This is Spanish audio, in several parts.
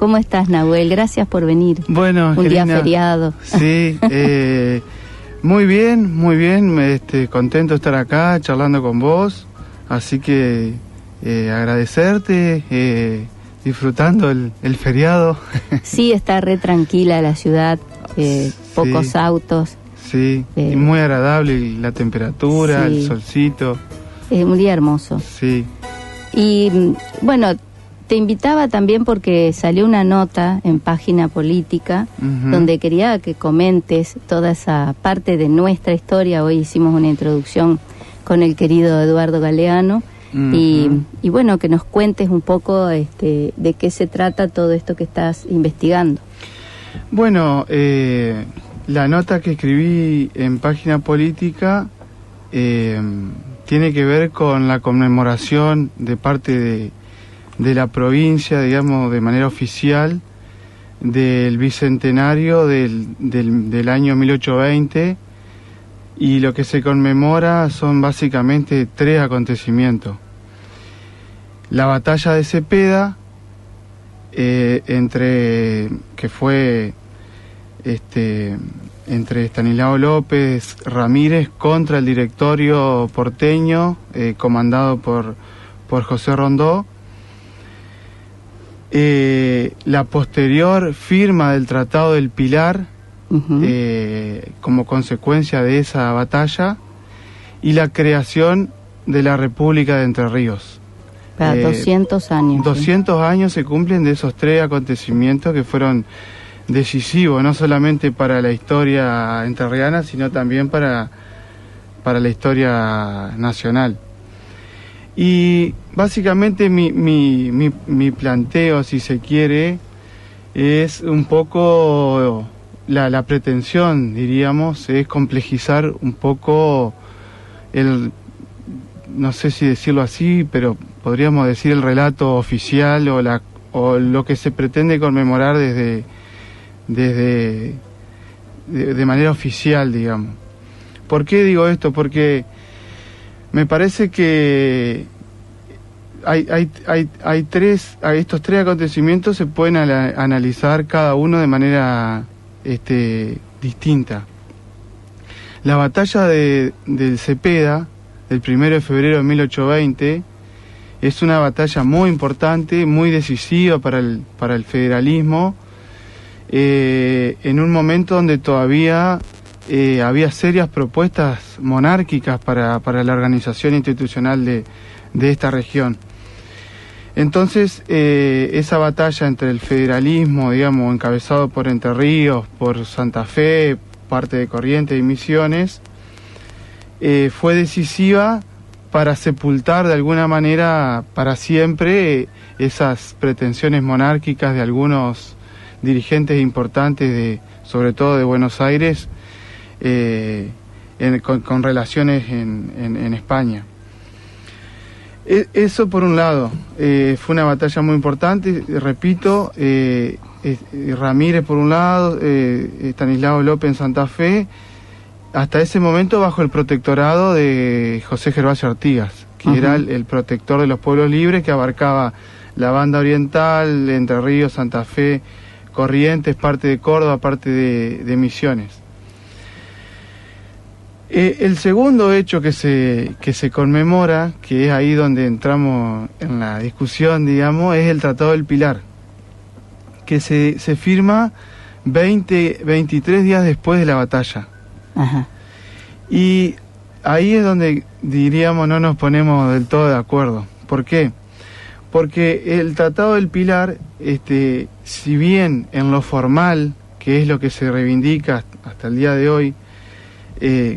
¿Cómo estás, Nahuel? Gracias por venir. Bueno, un día feriado. Sí, muy bien, contento de estar acá charlando con vos, así que agradecerte, disfrutando el feriado. Sí, está re tranquila la ciudad, pocos sí, autos. Sí, y muy agradable y la temperatura, sí, el solcito. Es un día hermoso. Sí. Y bueno, te invitaba también porque salió una nota en Página Política, donde quería que comentes toda esa parte de nuestra historia. Hoy hicimos una introducción con el querido Eduardo Galeano, y bueno, que nos cuentes un poco de qué se trata todo esto que estás investigando. Bueno, la nota que escribí en Página Política tiene que ver con la conmemoración de parte de la provincia, digamos, de manera oficial, del bicentenario del año 1820, y lo que se conmemora son básicamente 3 acontecimientos. La batalla de Cepeda, entre Estanislao López Ramírez contra el directorio porteño, comandado por José Rondó. La posterior firma del Tratado del Pilar, como consecuencia de esa batalla, y la creación de la República de Entre Ríos. 200 años. 200 años se cumplen de esos 3 acontecimientos que fueron decisivos, no solamente para la historia entrerriana, sino también para la historia nacional. Y básicamente mi planteo, si se quiere, es un poco la pretensión, diríamos, es complejizar un poco no sé si decirlo así, pero podríamos decir el relato oficial o lo que se pretende conmemorar de manera oficial, digamos. ¿Por qué digo esto? Porque me parece que estos 3 acontecimientos se pueden analizar cada uno de manera distinta. La batalla del Cepeda, del 1 de febrero de 1820, es una batalla muy importante, muy decisiva para el federalismo, en un momento donde todavía había serias propuestas monárquicas para la organización institucional de esta región. Entonces, esa batalla entre el federalismo, digamos, encabezado por Entre Ríos, por Santa Fe, parte de Corrientes y Misiones, fue decisiva para sepultar de alguna manera para siempre esas pretensiones monárquicas de algunos dirigentes importantes, sobre todo de Buenos Aires, con relaciones en España. Eso por un lado, fue una batalla muy importante, repito, Ramírez por un lado, Estanislao López en Santa Fe, hasta ese momento bajo el protectorado de José Gervasio Artigas, que era el protector de los pueblos libres, que abarcaba la banda oriental, Entre Ríos, Santa Fe, Corrientes, parte de Córdoba, parte de Misiones. El segundo hecho que se conmemora, que es ahí donde entramos en la discusión, digamos, es el Tratado del Pilar, que se firma 23 días después de la batalla. Ajá. Y ahí es donde, diríamos, no nos ponemos del todo de acuerdo. ¿Por qué? Porque el Tratado del Pilar, si bien en lo formal, que es lo que se reivindica hasta el día de hoy,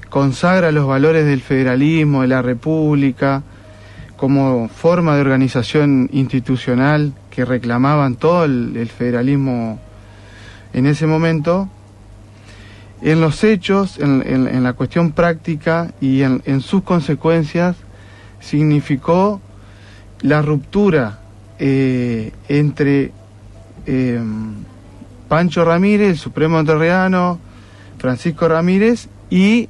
consagra los valores del federalismo, de la república, como forma de organización institucional que reclamaban todo el federalismo en ese momento, en los hechos, en la cuestión práctica y en sus consecuencias, significó la ruptura entre Pancho Ramírez, el Supremo Entrerriano, Francisco Ramírez y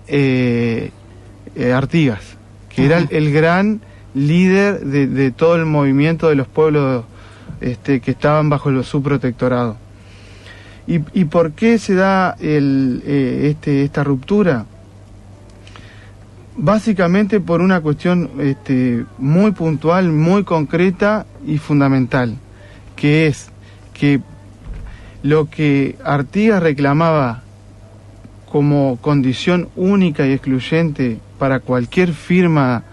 Artigas, que era el gran líder de todo el movimiento de los pueblos que estaban bajo su protectorado. ¿Y por qué se da esta ruptura? Básicamente por una cuestión muy puntual, muy concreta y fundamental, que es que lo que Artigas reclamaba como condición única y excluyente para cualquier firma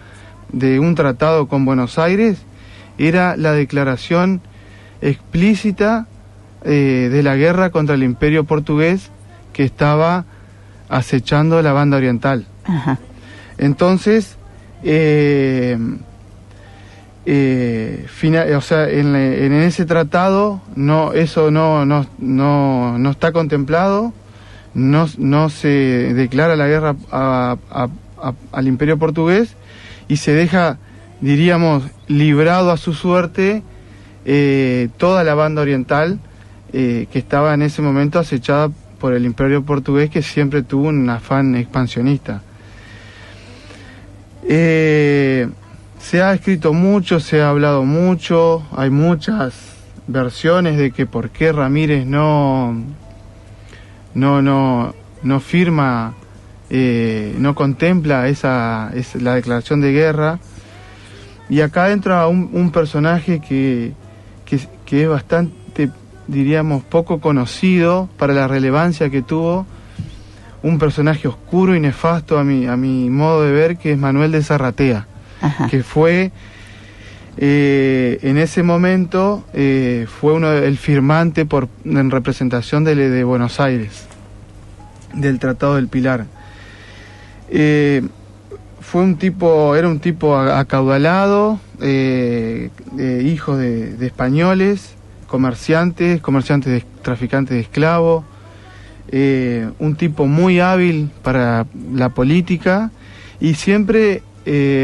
de un tratado con Buenos Aires era la declaración explícita de la guerra contra el Imperio portugués que estaba acechando la banda oriental. Ajá. Entonces, en ese tratado eso no está contemplado, no se declara la guerra al Imperio portugués y se deja, diríamos, librado a su suerte toda la banda oriental que estaba en ese momento acechada por el Imperio portugués, que siempre tuvo un afán expansionista. Se ha escrito mucho, se ha hablado mucho, hay muchas versiones de que por qué Ramírez no firma, no contempla la declaración de guerra. Y acá entra un personaje que es bastante, diríamos, poco conocido para la relevancia que tuvo, un personaje oscuro y nefasto a mi modo de ver, que es Manuel de Zarratea. Ajá. Que fue, en ese momento, fue el firmante en representación de Buenos Aires, del Tratado del Pilar. Era un tipo acaudalado, hijo de españoles, comerciantes traficantes de esclavos, un tipo muy hábil para la política y siempre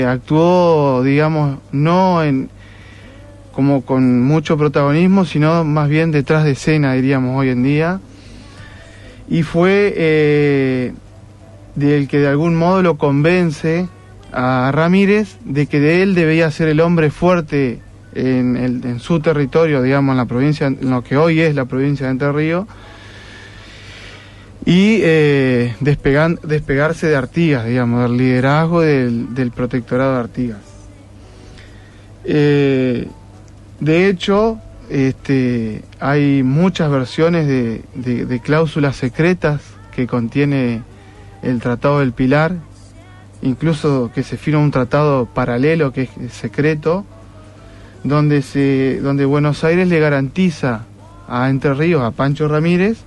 actuó, digamos, no como con mucho protagonismo, sino más bien detrás de escena, diríamos hoy en día, y fue del que de algún modo lo convence a Ramírez de que de él debía ser el hombre fuerte en su territorio, digamos, en la provincia, en lo que hoy es la provincia de Entre Ríos, y despegarse de Artigas, digamos, del liderazgo del protectorado de Artigas. De hecho, hay muchas versiones de cláusulas secretas que contiene el Tratado del Pilar, incluso que se firma un tratado paralelo que es secreto, donde Buenos Aires le garantiza a Entre Ríos, a Pancho Ramírez,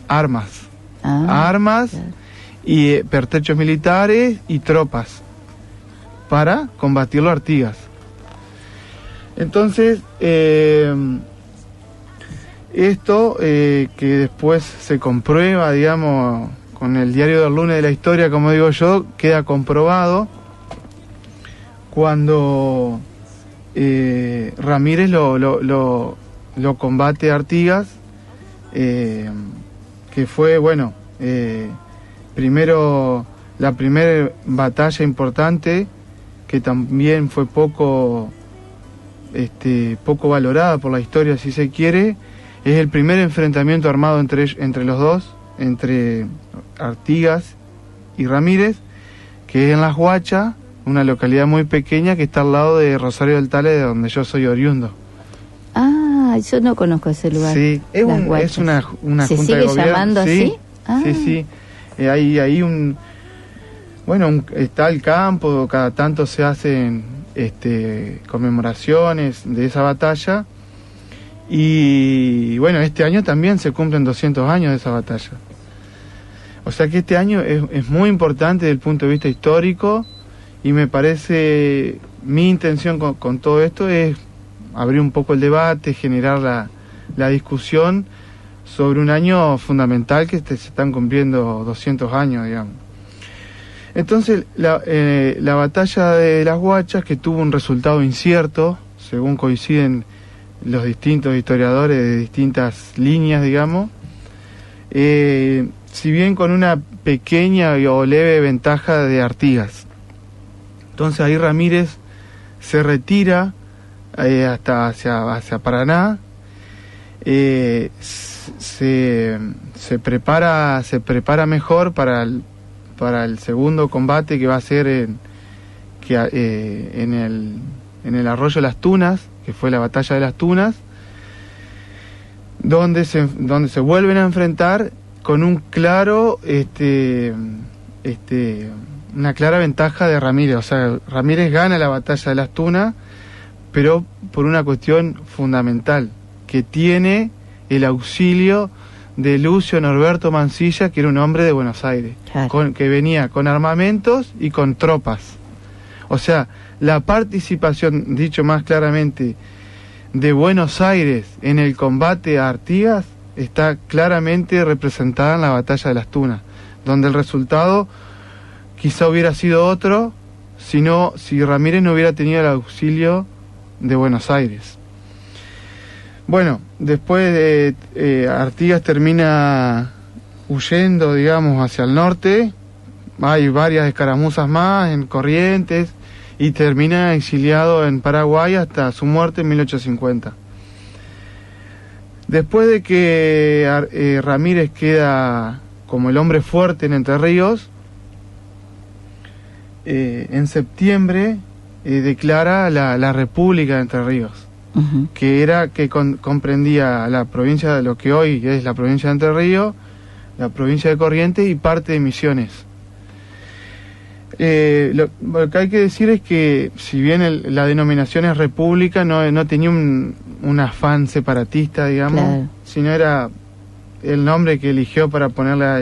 armas, claro, y pertrechos militares y tropas para combatirlo a Artigas. Entonces, esto que después se comprueba, digamos, con el diario del lunes de la historia, como digo yo, queda comprobado cuando Ramírez lo combate a Artigas, que fue, bueno, primero la primera batalla importante, que también fue poco valorada por la historia, si se quiere. Es el primer enfrentamiento armado entre los dos, entre Artigas y Ramírez, que es en Las Huachas, una localidad muy pequeña que está al lado de Rosario del Tale, de donde yo soy oriundo. Ah, yo no conozco ese lugar. Sí, es una junta de gobierno. ¿Se sigue llamando así? Sí. Hay está el campo, cada tanto se hacen conmemoraciones de esa batalla, y bueno, este año también se cumplen 200 años de esa batalla. O sea que este año es muy importante desde el punto de vista histórico, y me parece, mi intención con todo esto es abrir un poco el debate, generar la discusión sobre un año fundamental que se están cumpliendo 200 años, digamos. Entonces, la batalla de Las Huachas, que tuvo un resultado incierto, según coinciden los distintos historiadores de distintas líneas, digamos, si bien con una pequeña o leve ventaja de Artigas. Entonces ahí Ramírez se retira hacia Paraná, se prepara mejor para el segundo combate que va a ser en el arroyo Las Tunas, que fue la batalla de Las Tunas, donde se vuelven a enfrentar con un claro una clara ventaja de Ramírez. O sea, Ramírez gana la batalla de Las Tunas, pero por una cuestión fundamental, que tiene el auxilio de Lucio Norberto Mansilla, que era un hombre de Buenos Aires, claro, que venía con armamentos y con tropas. O sea, la participación, dicho más claramente, de Buenos Aires en el combate a Artigas está claramente representada en la batalla de Las Tunas, donde el resultado quizá hubiera sido otro si Ramírez no hubiera tenido el auxilio de Buenos Aires. Bueno, después Artigas termina huyendo, digamos, hacia el norte. Hay varias escaramuzas más en Corrientes y termina exiliado en Paraguay hasta su muerte en 1850. Después de que Ramírez queda como el hombre fuerte en Entre Ríos, en septiembre declara la República de Entre Ríos, uh-huh, que comprendía la provincia de lo que hoy es la provincia de Entre Ríos, la provincia de Corrientes y parte de Misiones. Lo que hay que decir es que si bien la denominación es república, no tenía un afán separatista, digamos, claro, sino era el nombre que eligió para ponerle a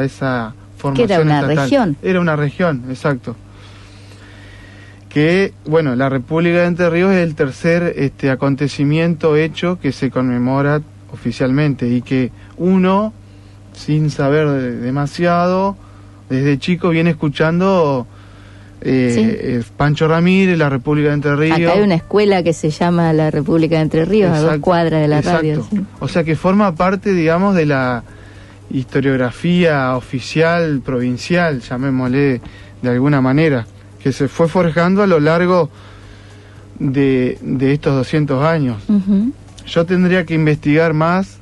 esa formación que era una estatal. Región. Era una región, exacto. Que, bueno, la República de Entre Ríos es el tercer acontecimiento hecho que se conmemora oficialmente, y que uno, sin saber demasiado, desde chico viene escuchando sí, Pancho Ramírez, la República de Entre Ríos. Acá hay una escuela que se llama la República de Entre Ríos, exacto, a 2 cuadras de la exacto, radio. Sí. O sea que forma parte, digamos, de la historiografía oficial, provincial, llamémosle de alguna manera, que se fue forjando a lo largo de estos 200 años. Uh-huh. Yo tendría que investigar más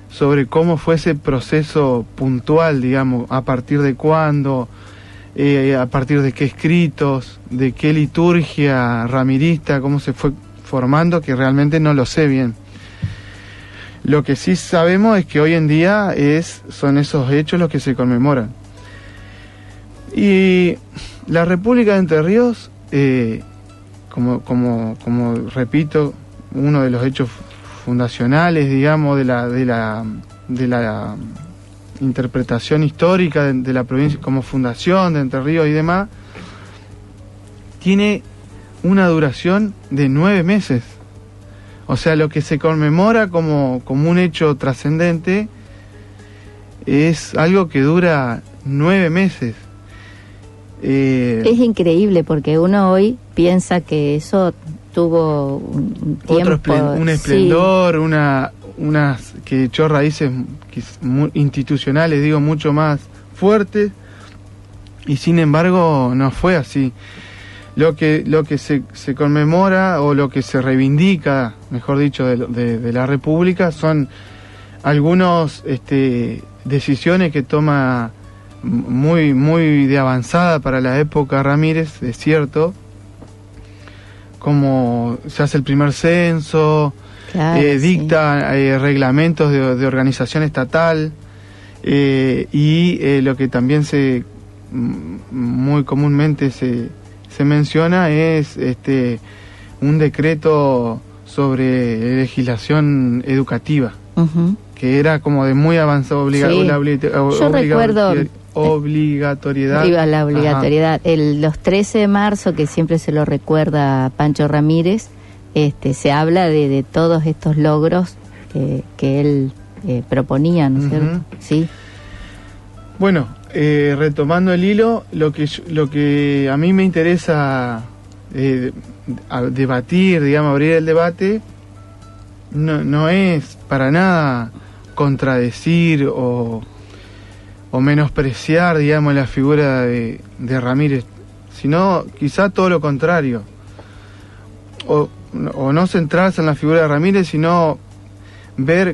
sobre cómo fue ese proceso puntual, digamos, a partir de cuándo, a partir de qué escritos, de qué liturgia ramirista, cómo se fue formando, que realmente no lo sé bien. Lo que sí sabemos es que hoy en día son esos hechos los que se conmemoran. Y la República de Entre Ríos, como repito, uno de los hechos fundacionales, digamos, de la interpretación histórica de la provincia como fundación de Entre Ríos y demás, tiene una duración de 9 meses. O sea, lo que se conmemora como un hecho trascendente es algo que dura 9 meses. Es increíble, porque uno hoy piensa que eso tuvo un tiempo, un esplendor, sí, que echó raíces institucionales, digo, mucho más fuertes, y sin embargo no fue así. Lo que se conmemora, o lo que se reivindica, mejor dicho, de la República, son algunas decisiones que toma muy, muy de avanzada para la época Ramírez, es cierto, como se hace el primer censo, claro, dicta reglamentos de organización estatal, y lo que también muy comúnmente se menciona es un decreto sobre legislación educativa, uh-huh, que era como de muy avanzado, yo recuerdo obligatoriedad. La obligatoriedad. Los 13 de marzo, que siempre se lo recuerda a Pancho Ramírez, se habla de todos estos logros que él proponía, ¿no es cierto? Sí. Bueno, retomando el hilo, lo que a mí me interesa debatir, digamos, abrir el debate, no es para nada contradecir o menospreciar, digamos, la figura de Ramírez, sino quizá todo lo contrario, o no centrarse en la figura de Ramírez, sino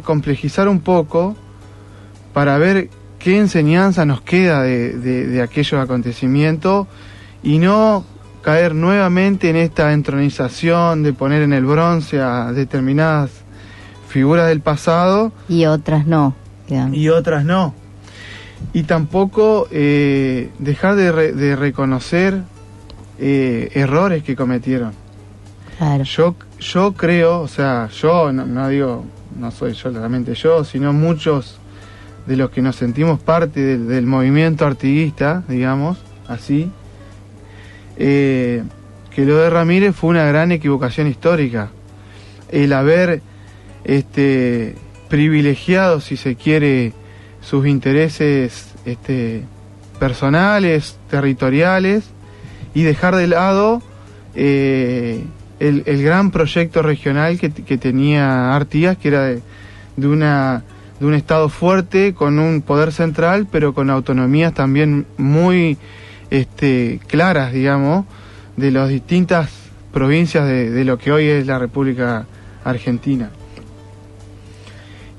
complejizar un poco para ver qué enseñanza nos queda de aquellos acontecimientos y no caer nuevamente en esta entronización de poner en el bronce a determinadas figuras del pasado y otras no, digamos. Y otras no. Y tampoco dejar de reconocer errores que cometieron. Claro. Yo creo, o sea, yo no digo, no soy yo solamente yo, sino muchos de los que nos sentimos parte del movimiento artiguista, digamos, así, que lo de Ramírez fue una gran equivocación histórica. El haber privilegiado, si se quiere, sus intereses personales, territoriales, y dejar de lado el gran proyecto regional que tenía Artigas, que era de un estado fuerte, con un poder central, pero con autonomías también muy claras, digamos, de las distintas provincias de lo que hoy es la República Argentina.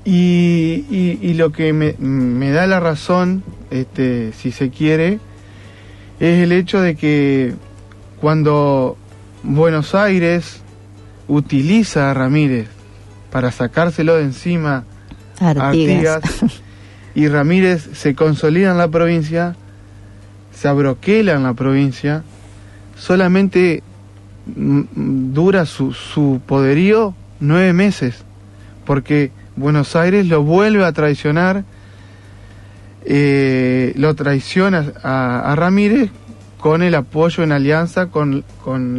Y lo que me da la razón, si se quiere, es el hecho de que cuando Buenos Aires utiliza a Ramírez para sacárselo de encima a Artigas, y Ramírez se consolida en la provincia, se abroquela en la provincia, solamente dura su poderío 9 meses, porque Buenos Aires lo vuelve a traicionar, lo traiciona a Ramírez con el apoyo en alianza con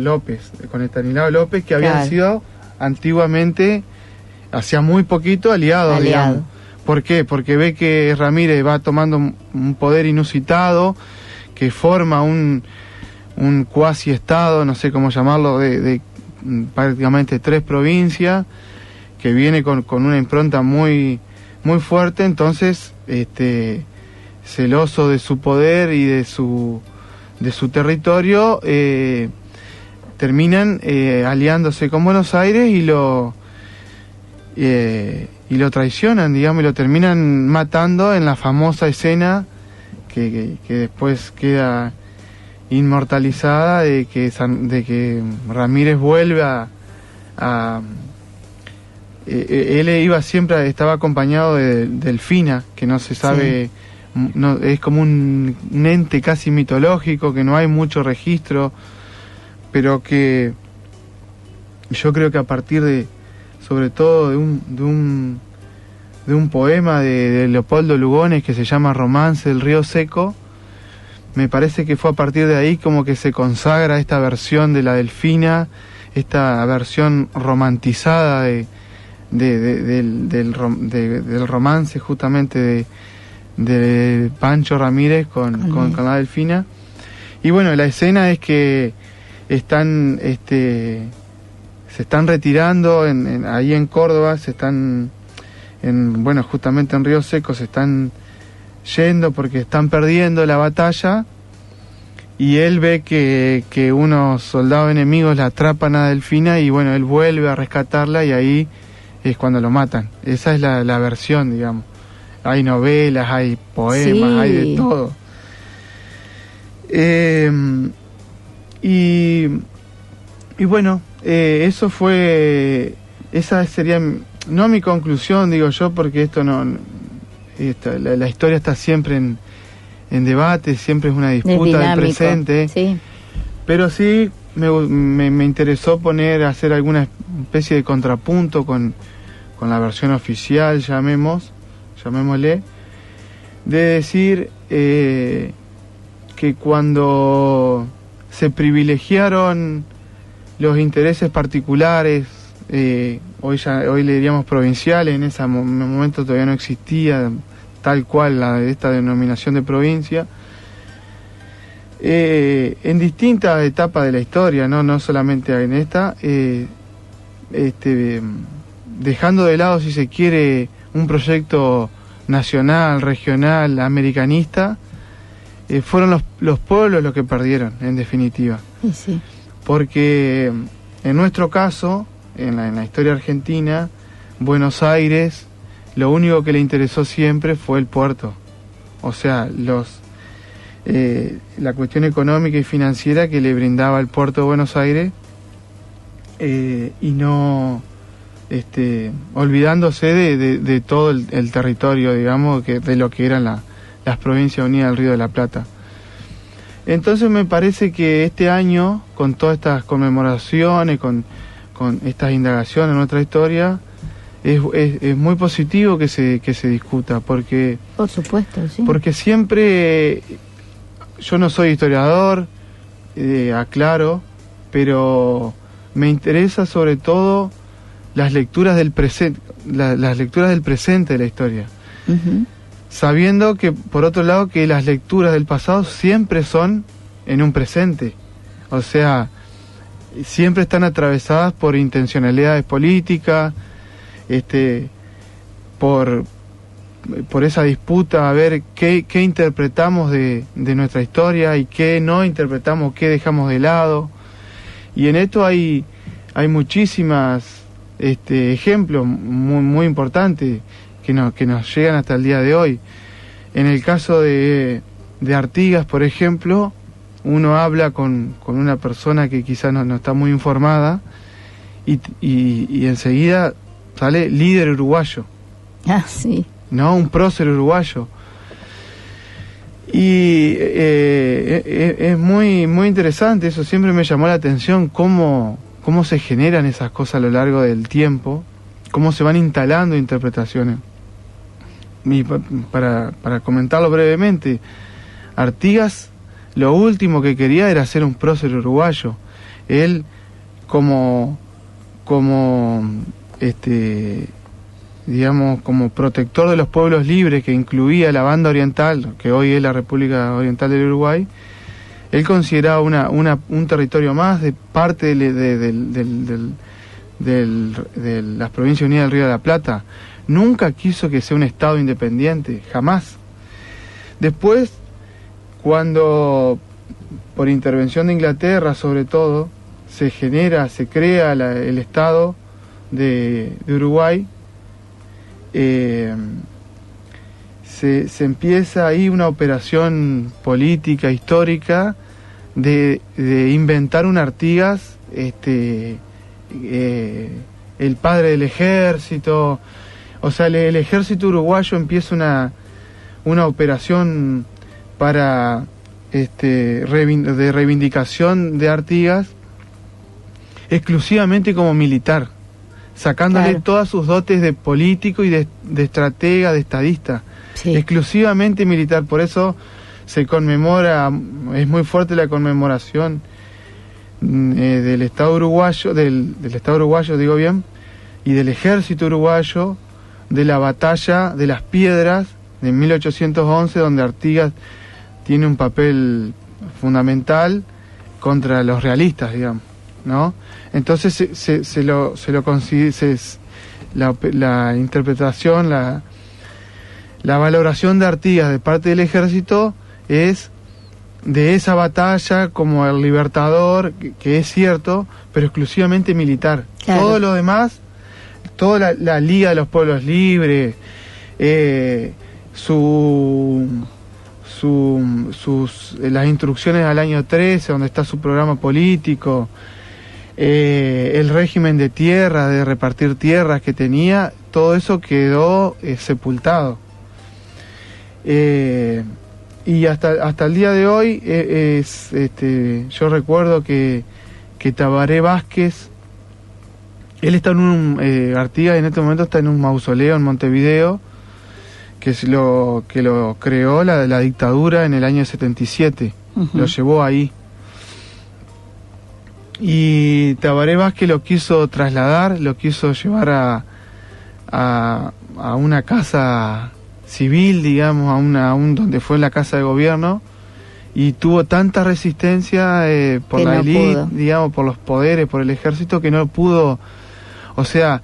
López, con Estanislao López, que habían sido antiguamente, hacía muy poquito, aliados. Digamos. ¿Por qué? Porque ve que Ramírez va tomando un poder inusitado, que forma un cuasi estado, no sé cómo llamarlo, de prácticamente 3 provincias, que viene con una impronta muy muy fuerte. Entonces celoso de su poder y de su territorio, terminan aliándose con Buenos Aires y lo traicionan, digamos, y lo terminan matando en la famosa escena que después queda inmortalizada, de que Ramírez vuelve él estaba acompañado de Delfina, que no se sabe, no, es como un ente casi mitológico, que no hay mucho registro, pero que yo creo que a partir sobre todo de un poema de Leopoldo Lugones que se llama Romance del Río Seco, me parece que fue a partir de ahí como que se consagra esta versión de la Delfina, esta versión romantizada del romance justamente de Pancho Ramírez con la Delfina. Y bueno, la escena es que se están retirando ahí en Córdoba, justamente en Río Seco se están yendo porque están perdiendo la batalla, y él ve que unos soldados enemigos la atrapan a Delfina, y bueno, él vuelve a rescatarla, y ahí es cuando lo matan. Esa es la versión, digamos. Hay novelas, hay poemas, hay de todo. Y bueno, esa sería no mi conclusión, digo yo, porque esto la historia está siempre en debate, siempre es una disputa del presente, pero sí me interesó hacer alguna especie de contrapunto con la versión oficial, llamémosle, de decir que cuando se privilegiaron los intereses particulares, hoy le diríamos provinciales, en ese momento todavía no existía tal cual esta denominación de provincia, en distintas etapas de la historia, no solamente en esta, dejando de lado, si se quiere, un proyecto nacional, regional, americanista, fueron los pueblos los que perdieron, en definitiva. Sí. Porque en nuestro caso, en la historia argentina, Buenos Aires, lo único que le interesó siempre fue el puerto. O sea, la cuestión económica y financiera que le brindaba el puerto de Buenos Aires, y no olvidándose de todo el territorio, digamos, de lo que eran las provincias unidas del Río de la Plata. Entonces me parece que este año, con todas estas conmemoraciones, con estas indagaciones en nuestra historia, es muy positivo que se discuta, porque... Por supuesto, sí. Porque siempre... Yo no soy historiador, aclaro, pero me interesa sobre todo las lecturas del presente, las lecturas del presente de la historia. Uh-huh. Sabiendo que, por otro lado, que las lecturas del pasado siempre son en un presente. O sea, siempre están atravesadas por intencionalidades políticas, por esa disputa a ver qué interpretamos de nuestra historia y qué no interpretamos, qué dejamos de lado. Y en esto hay muchísimas ejemplos muy importantes que nos llegan hasta el día de hoy. En el caso de Artigas, por ejemplo, uno habla con una persona que quizás no está muy informada y enseguida sale líder uruguayo. Ah, sí. ¿No? Un prócer uruguayo. Y es muy interesante, eso siempre me llamó la atención, cómo se generan esas cosas a lo largo del tiempo, cómo se van instalando interpretaciones. Y para comentarlo brevemente, Artigas lo último que quería era ser un prócer uruguayo. Él como digamos, como protector de los pueblos libres, que incluía la banda oriental, que hoy es la República Oriental del Uruguay, él consideraba un territorio más de parte de las Provincias Unidas del Río de la Plata. Nunca quiso que sea un estado independiente, jamás. Después, cuando por intervención de Inglaterra sobre todo, se crea el estado de Uruguay, se empieza ahí una operación política, histórica, de inventar un Artigas, el padre del ejército. O sea, el ejército uruguayo empieza una operación de reivindicación de Artigas, exclusivamente como militar, sacándole claro, todas sus dotes de político y de estratega, de estadista, sí, exclusivamente militar. Por eso se conmemora, es muy fuerte la conmemoración del Estado uruguayo, del Estado uruguayo, digo bien, y del ejército uruguayo, de la batalla de las Piedras de 1811, donde Artigas tiene un papel fundamental contra los realistas, digamos, ¿no? Entonces la interpretación, la valoración de Artigas de parte del ejército es de esa batalla como el libertador, que es cierto, pero exclusivamente militar. Claro. Todo lo demás, toda la Liga de los Pueblos Libres, las instrucciones al año 13, donde está su programa político, el régimen de tierra, de repartir tierras que tenía, todo eso quedó sepultado. Y hasta el día de hoy yo recuerdo que Tabaré Vázquez, él está en Artigas en este momento está en un mausoleo en Montevideo, que lo creó la dictadura en el año 77, uh-huh, lo llevó ahí. Y Tabaré Vázquez lo quiso trasladar, lo quiso llevar a una casa civil, digamos, a donde fue la casa de gobierno, y tuvo tanta resistencia por la élite, digamos, por los poderes, por el ejército, que no pudo. O sea,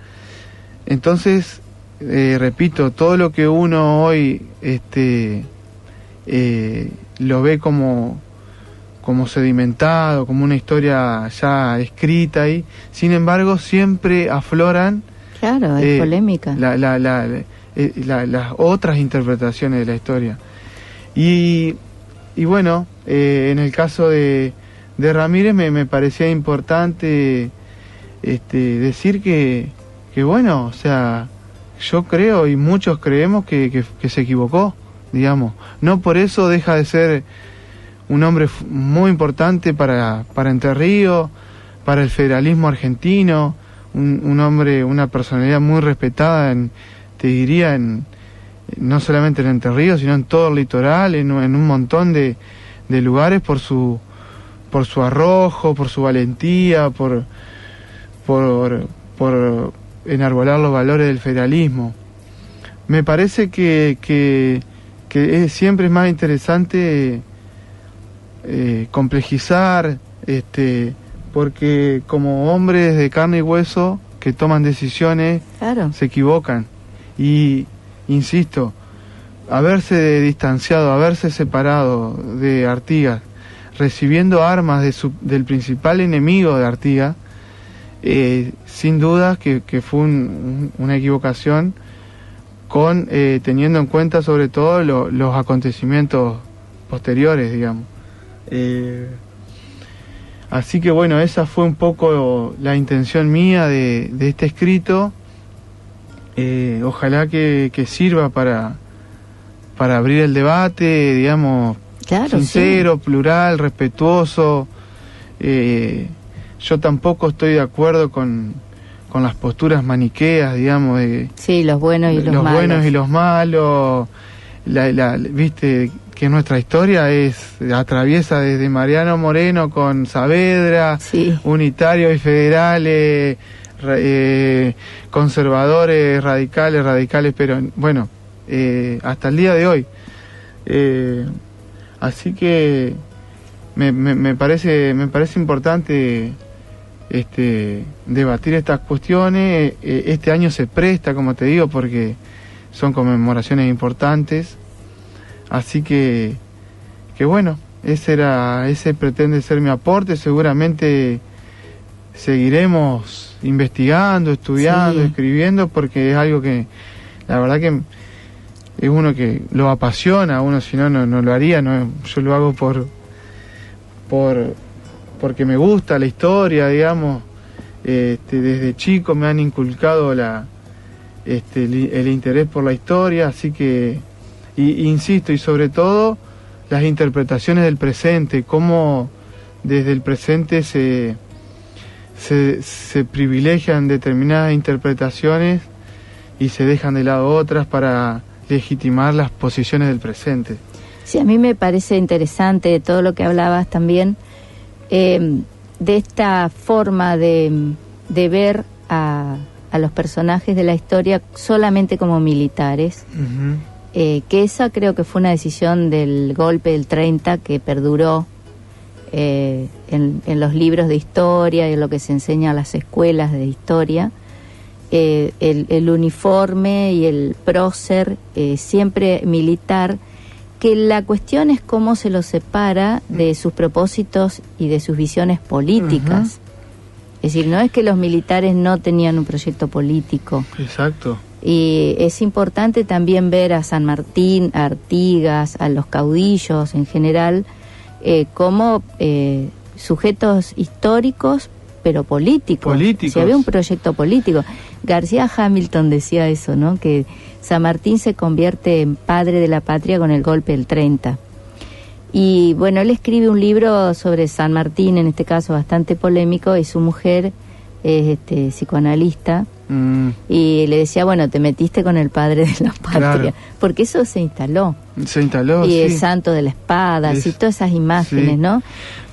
entonces, repito, todo lo que uno hoy lo ve como sedimentado, como una historia ya escrita ahí, sin embargo siempre afloran Claro, es polémica. Las otras interpretaciones de la historia. Y bueno, en el caso de Ramírez me parecía importante decir que bueno, o sea, yo creo y muchos creemos que se equivocó, digamos. No por eso deja de ser un hombre muy importante para Entre Ríos, para el federalismo argentino, un hombre, una personalidad muy respetada, te diría, no solamente en Entre Ríos, sino en todo el litoral, en un montón de lugares por su arrojo, por su valentía, por enarbolar los valores del federalismo. Me parece que siempre es más interesante complejizar, porque como hombres de carne y hueso que toman decisiones, claro, se equivocan. Y insisto, haberse distanciado, haberse separado de Artigas, recibiendo armas del principal enemigo de Artigas, sin duda que fue una equivocación, teniendo en cuenta sobre todo los acontecimientos posteriores, digamos. Así que bueno, esa fue un poco la intención mía de este escrito. Ojalá que sirva para abrir el debate, digamos, claro, sincero, sí, plural, respetuoso. Yo tampoco estoy de acuerdo con las posturas maniqueas, digamos, sí, los buenos y los malos. Los buenos y los malos. Viste que nuestra historia atraviesa desde Mariano Moreno con Saavedra, sí, unitarios y federales, conservadores, radicales, pero bueno, hasta el día de hoy. Así que me parece importante debatir estas cuestiones. Este año se presta, como te digo, porque son conmemoraciones importantes. Así que bueno, ese pretende ser mi aporte. Seguramente seguiremos investigando, estudiando, sí, escribiendo, porque es algo que la verdad que es uno que lo apasiona, uno si no lo haría, no, yo lo hago porque me gusta la historia, digamos. Desde chico me han inculcado el interés por la historia, así que insisto, y sobre todo las interpretaciones del presente, cómo desde el presente se privilegian determinadas interpretaciones y se dejan de lado otras para legitimar las posiciones del presente. Sí, a mí me parece interesante todo lo que hablabas también, de esta forma de ver a los personajes de la historia solamente como militares. Uh-huh. Que esa creo que fue una decisión del golpe del 30 que perduró en los libros de historia y en lo que se enseña a las escuelas de historia. El uniforme y el prócer siempre militar, que la cuestión es cómo se lo separa de sus propósitos y de sus visiones políticas. Uh-huh. Es decir, no es que los militares no tenían un proyecto político. Exacto. Y es importante también ver a San Martín, a Artigas, a los caudillos en general, como sujetos históricos, pero políticos. Si había un proyecto político. García Hamilton decía eso, ¿no? Que San Martín se convierte en padre de la patria con el golpe del 30. Y bueno, él escribe un libro sobre San Martín, en este caso bastante polémico, y su mujer es psicoanalista. Y le decía, bueno, te metiste con el padre de la patria, claro, porque eso se instaló. Y sí, el santo de la espada, y todas esas imágenes, sí, ¿no?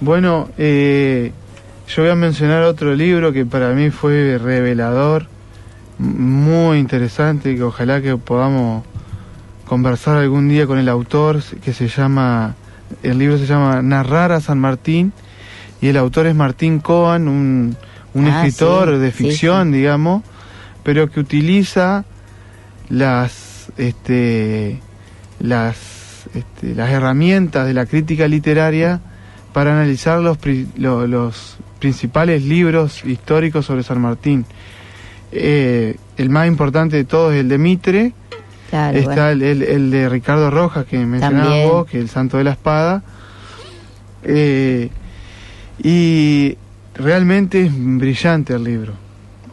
Bueno, yo voy a mencionar otro libro que para mí fue revelador, muy interesante, que ojalá que podamos conversar algún día con el autor, el libro se llama Narrar a San Martín, y el autor es Martín Coan, un escritor, sí, de ficción, sí, digamos, pero que utiliza las herramientas de la crítica literaria para analizar los principales libros históricos sobre San Martín. El más importante de todos es el de Mitre. Claro, Está el de Ricardo Rojas, que mencionabas vos, que es el Santo de la Espada. Y realmente es brillante el libro,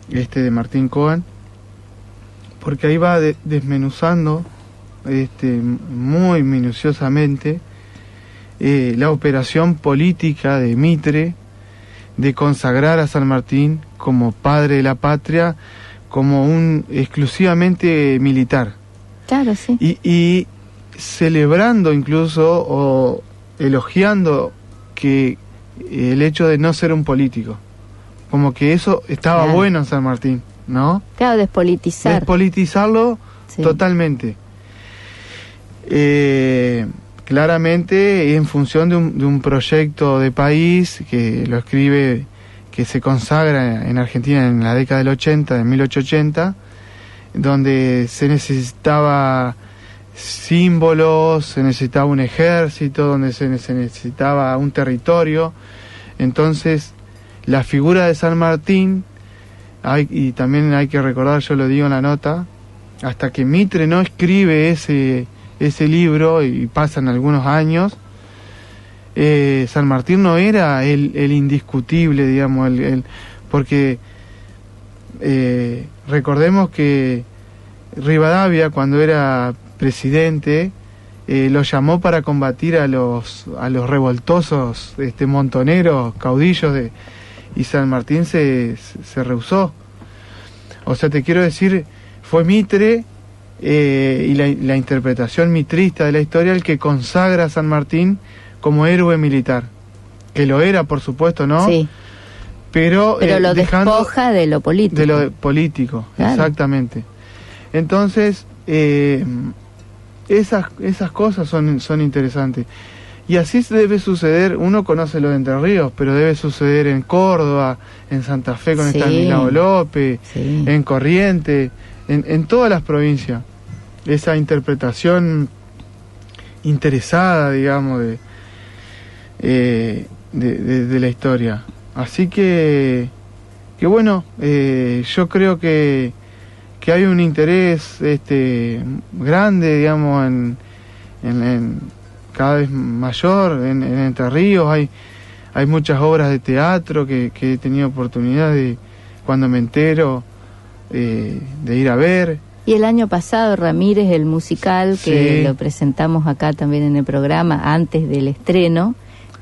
de Martín Cohen, porque ahí va desmenuzando muy minuciosamente la operación política de Mitre de consagrar a San Martín como padre de la patria, como un exclusivamente militar. Claro, sí. Y celebrando incluso o elogiando que el hecho de no ser un político, como que eso estaba bueno en San Martín, ¿no? Claro, despolitizarlo totalmente. Claramente en función de un proyecto de país que lo escribe, que se consagra en Argentina en la década del 80, de 1880, donde se necesitaba símbolos, se necesitaba un ejército, donde se necesitaba un territorio. Entonces la figura de San Martín, y también hay que recordar, yo lo digo en la nota, hasta que Mitre no escribe ese libro, y pasan algunos años, San Martín no era el indiscutible, digamos, porque recordemos que Rivadavia, cuando era presidente, lo llamó para combatir a los revoltosos montoneros, caudillos, y San Martín se rehusó. O sea, te quiero decir, fue Mitre y la interpretación mitrista de la historia el que consagra a San Martín como héroe militar, que lo era, por supuesto, ¿no? Sí. Pero lo despoja de lo político. De lo político, claro. Exactamente. Entonces, esas cosas son interesantes. Y así debe suceder, uno conoce lo de Entre Ríos, pero debe suceder en Córdoba, en Santa Fe con Estanislao López, en Corrientes, en todas las provincias. Esa interpretación interesada, digamos, de la historia. Así que bueno, yo creo que hay un interés grande, digamos, en cada vez mayor en Entre Ríos. Hay muchas obras de teatro que he tenido oportunidad de, cuando me entero, de ir a ver. Y el año pasado Ramírez, el musical, que lo presentamos acá también en el programa antes del estreno.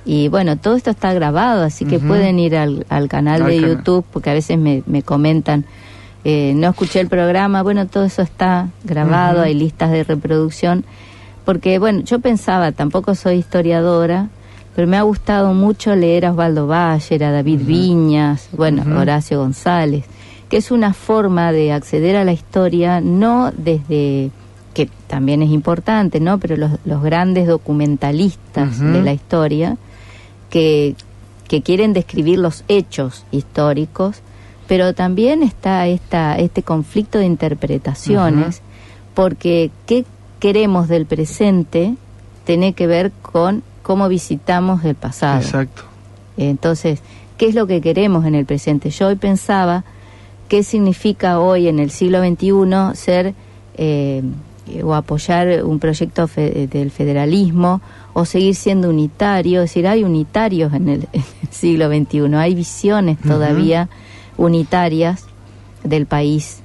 Y bueno, todo esto está grabado, así que pueden ir al canal de YouTube, porque a veces me comentan, no escuché el programa. Bueno, todo eso está grabado, hay listas de reproducción. Porque, bueno, yo pensaba, tampoco soy historiadora, pero me ha gustado mucho leer a Osvaldo Bayer, a David Viñas, Horacio González, que es una forma de acceder a la historia, no desde, que también es importante, ¿no? Pero los grandes documentalistas de la historia, que quieren describir los hechos históricos, pero también está este conflicto de interpretaciones, porque ¿qué queremos del presente? Tiene que ver con cómo visitamos el pasado. Exacto. Entonces, ¿qué es lo que queremos en el presente? Yo hoy pensaba, ¿qué significa hoy en el siglo XXI ser o apoyar un proyecto del federalismo o seguir siendo unitario? Es decir, hay unitarios en el siglo XXI, hay visiones todavía unitarias del país.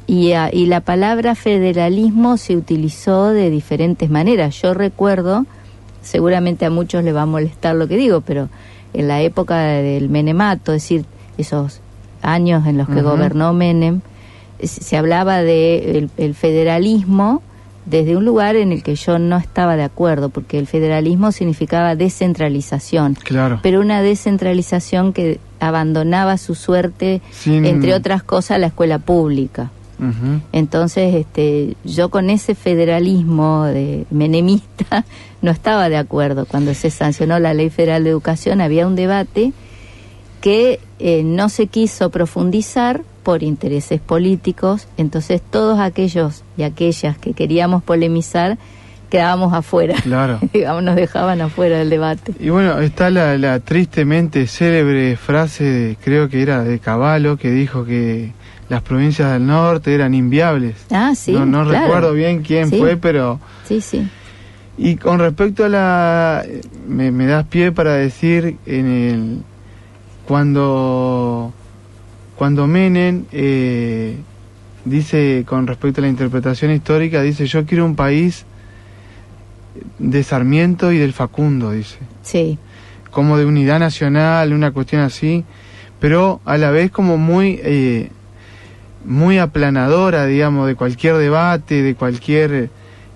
Y la palabra federalismo se utilizó de diferentes maneras. Yo recuerdo, seguramente a muchos les va a molestar lo que digo, pero en la época del Menemato, es decir, esos años en los que gobernó Menem, se hablaba de el federalismo desde un lugar en el que yo no estaba de acuerdo, porque el federalismo significaba descentralización, pero una descentralización que abandonaba su suerte, entre otras cosas, la escuela pública. Entonces, yo con ese federalismo de menemista no estaba de acuerdo. Cuando se sancionó la Ley Federal de Educación, había un debate que no se quiso profundizar por intereses políticos. Entonces todos aquellos y aquellas que queríamos polemizar quedábamos afuera. Claro. Digamos, nos dejaban afuera del debate. Y bueno, está la tristemente célebre frase, creo que era de Cavallo, que dijo que las provincias del norte eran inviables. Ah, sí, No claro. recuerdo bien quién fue, pero... Sí, sí. Y con respecto a me das pie para decir, cuando Menem dice, con respecto a la interpretación histórica, dice: yo quiero un país de Sarmiento y del Facundo, dice. Sí. Como de unidad nacional, una cuestión así, pero a la vez como muy aplanadora, digamos, de cualquier debate, de cualquier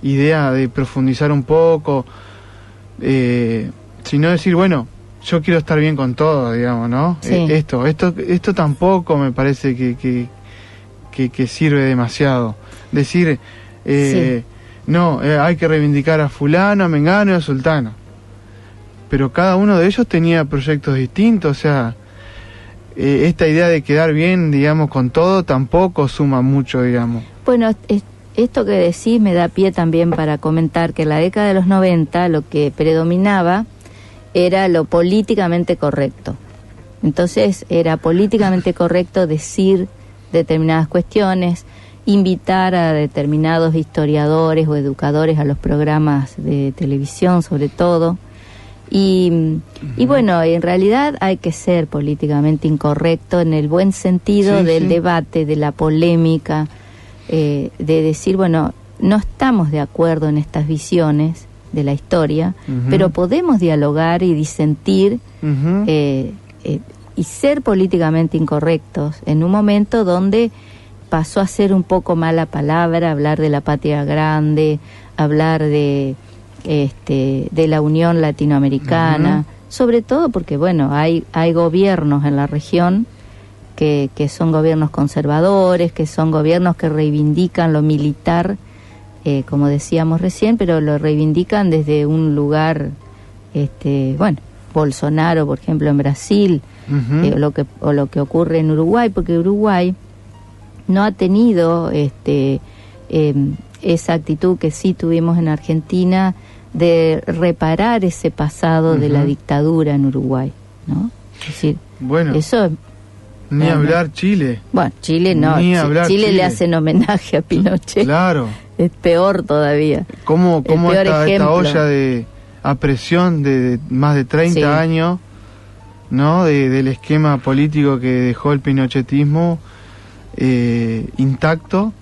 idea de profundizar un poco, sino decir, bueno, yo quiero estar bien con todo, digamos, ¿no? Sí. Esto tampoco me parece que sirve demasiado. Decir, Sí. no, hay que reivindicar a fulano, a mengano y a sultano. Pero cada uno de ellos tenía proyectos distintos, o sea, esta idea de quedar bien, digamos, con todo tampoco suma mucho, digamos. Bueno, esto que decís me da pie también para comentar que en la década de los 90 lo que predominaba era lo políticamente correcto. Entonces era políticamente correcto decir determinadas cuestiones, invitar a determinados historiadores o educadores a los programas de televisión sobre todo. Y bueno, en realidad hay que ser políticamente incorrecto en el buen sentido del debate, de la polémica, de decir, bueno, no estamos de acuerdo en estas visiones de la historia, pero podemos dialogar y disentir y ser políticamente incorrectos en un momento donde pasó a ser un poco mala palabra hablar de la patria grande, hablar de la Unión Latinoamericana, sobre todo porque, bueno, hay gobiernos en la región que son gobiernos conservadores, que son gobiernos que reivindican lo militar, como decíamos recién, pero lo reivindican desde un lugar, bueno, Bolsonaro, por ejemplo, en Brasil, o lo que ocurre en Uruguay, porque Uruguay no ha tenido esa actitud que sí tuvimos en Argentina de reparar ese pasado de la dictadura en Uruguay, ¿no? Es decir, bueno, eso ni hablar Chile. Bueno, Chile no, Chile le hacen homenaje a Pinochet. Claro. Es peor todavía. ¿Cómo esta olla de presión de más de 30 años, ¿no? Del esquema político que dejó el pinochetismo intacto,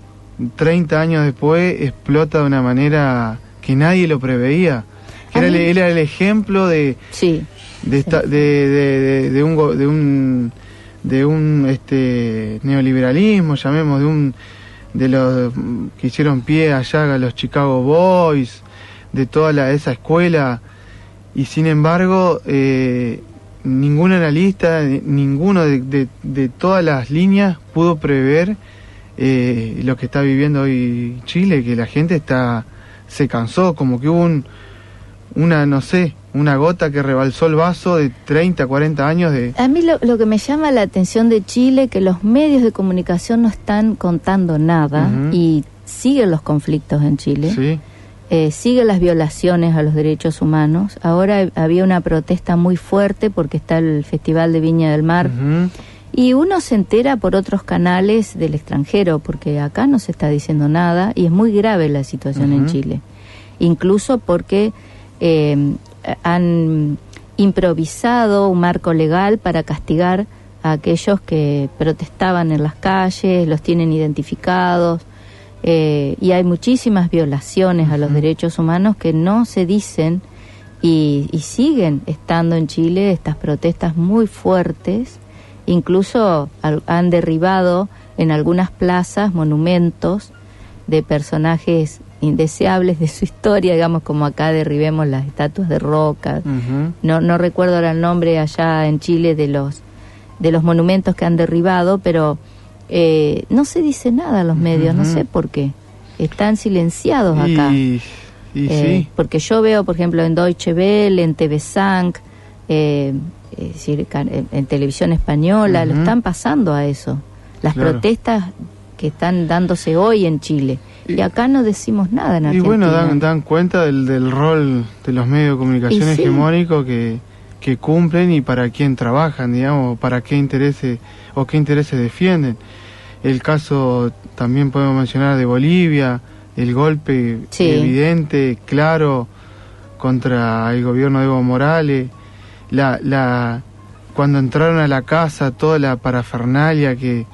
30 años después explota de una manera que nadie lo preveía. Era el ejemplo de un neoliberalismo, llamemos, de los que hicieron pie allá a los Chicago Boys, de toda esa escuela, y sin embargo ningún analista, ninguno de todas las líneas pudo prever lo que está viviendo hoy Chile, que la gente se cansó, como que hubo una gota que rebalsó el vaso de 30, 40 años de... A mí lo que me llama la atención de Chile, que los medios de comunicación no están contando nada, y siguen los conflictos en Chile. Sí. Siguen las violaciones a los derechos humanos. Ahora había una protesta muy fuerte porque está el Festival de Viña del Mar, y uno se entera por otros canales del extranjero, porque acá no se está diciendo nada, y es muy grave la situación en Chile, incluso porque han improvisado un marco legal para castigar a aquellos que protestaban en las calles, los tienen identificados, y hay muchísimas violaciones a los derechos humanos que no se dicen, y siguen estando en Chile estas protestas muy fuertes. Incluso han derribado en algunas plazas monumentos de personajes indeseables de su historia, digamos, como acá derribemos las estatuas de Roca. No recuerdo ahora el nombre allá en Chile de los monumentos que han derribado, pero no se dice nada a los medios, no sé por qué. Están silenciados acá. Sí. Porque yo veo, por ejemplo, en Deutsche Welle, en TV Sank, en televisión española, lo están pasando a eso. Las protestas que están dándose hoy en Chile. Y acá no decimos nada en Argentina. Y bueno, dan cuenta del rol de los medios de comunicación hegemónicos que cumplen y para quién trabajan, digamos, para qué intereses o qué intereses defienden. El caso también podemos mencionar de Bolivia, el golpe evidente, claro, contra el gobierno de Evo Morales, cuando entraron a la casa, toda la parafernalia que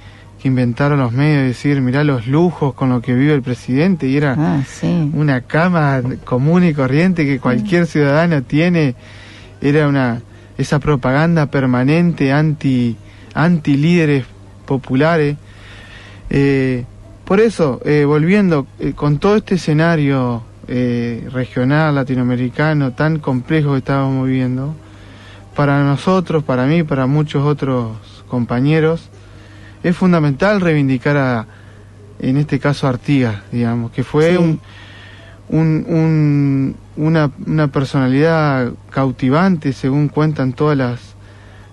inventaron los medios, decir, mirá los lujos con lo que vive el presidente, y era una cama común y corriente que cualquier ciudadano tiene. Era esa propaganda permanente anti líderes populares. Por eso, volviendo, con todo este escenario regional, latinoamericano, tan complejo que estábamos viviendo, para nosotros, para mí, para muchos otros compañeros, es fundamental reivindicar en este caso a Artigas, digamos, que fue una personalidad cautivante, según cuentan todos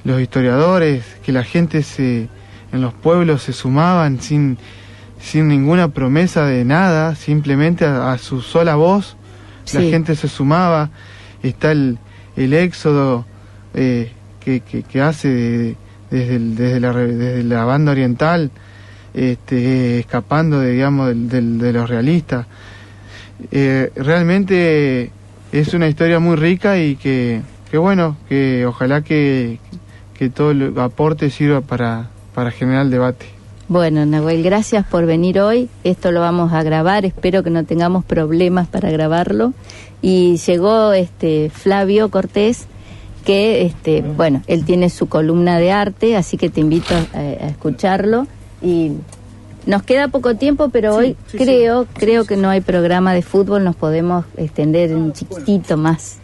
los historiadores, que la gente en los pueblos se sumaban sin ninguna promesa de nada, simplemente a su sola voz, la gente se sumaba. Está el éxodo que hace desde la banda oriental, escapando de los realistas. Realmente es una historia muy rica y que ojalá que todo el aporte sirva para generar el debate. Bueno, Nahuel, gracias por venir hoy. Esto lo vamos a grabar, espero que no tengamos problemas para grabarlo. Y llegó Flavio Cortés, que él tiene su columna de arte, así que te invito a escucharlo. Y nos queda poco tiempo, pero hoy creo que no hay programa de fútbol, nos podemos extender un chiquitito más.